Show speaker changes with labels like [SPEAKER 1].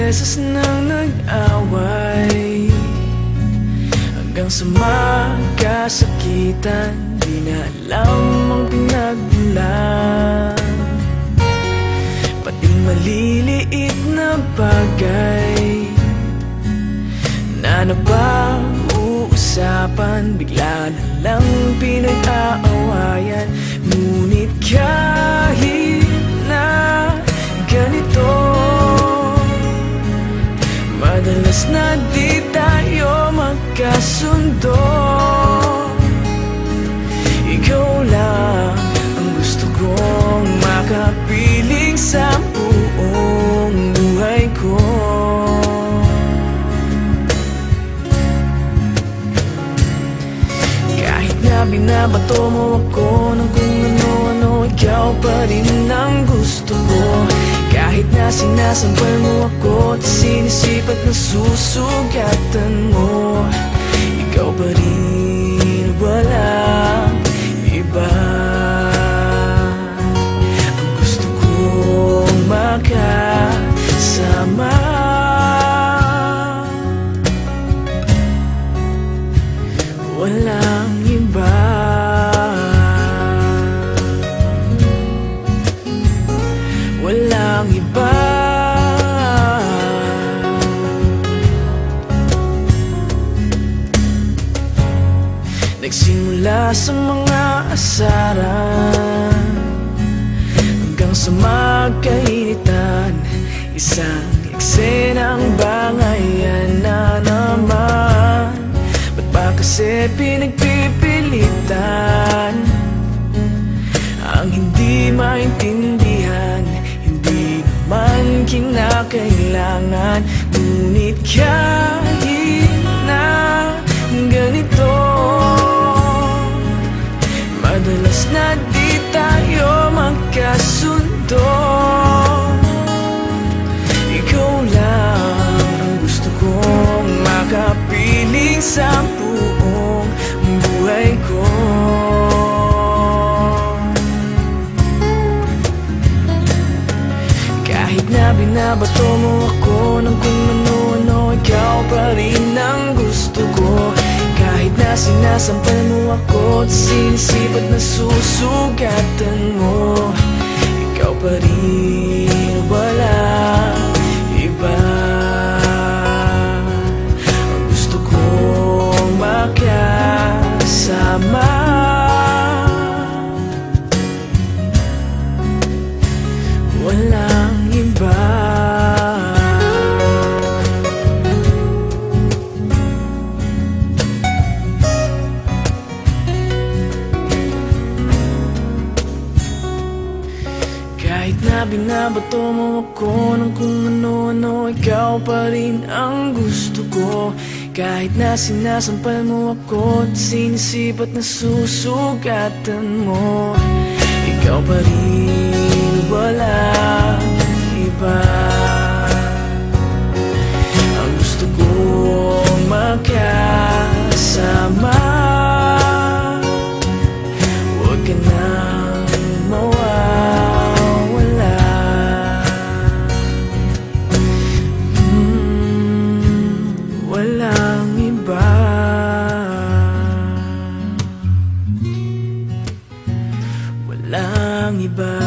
[SPEAKER 1] beses nang nag-away, hanggang sa magkasakitan, di na alam ang pinagmulan. Pati maliliit na bagay na napag-uusapan, bigla na lang pinag-aawayan. Ngunit kahit na ganito, madalas na di tayo magkasundo. Ikaw lang ang gusto kong makapiling sa buong buhay ko. Kahit na binabato mo ako ng kung ano-ano, ikaw pa rin ang gusto ko. Kahit na sinasampal mo ako at sinisipat na susugatan mo, ikaw pa rin, walang iba. Ang gusto kong makasama, walang iba. Walang iba. Nagsimula sa mga asaran hanggang sa magkainitan, isang eksenang bangayan na naman. Ba't ba kasi pinagpipilitan ang hindi maintindihan? Hindi naman kinakailangan. Ngunit kahit na ganito, madalas na di tayo magkasundo. Ikaw lang ang gusto kong makapiling sa buong buhay ko. Kahit na binabato mo ako ng kung ano-ano, ikaw pa rin ang gusto ko. Kahit na sinasampal mo ako at sinisipat na susugatan mo, ikaw pa rin, walang iba. Ang gusto kong makasama, walang iba. Kahit na binabato mo ako ng kung ano-ano, ikaw pa rin ang gusto ko. Kahit na sinasampal mo ako at sinisipat na susugatan mo, ikaw pa rin, walang iba. Ang gusto kong makasama, huwag ka nang mawawala. Walang iba. Walang iba.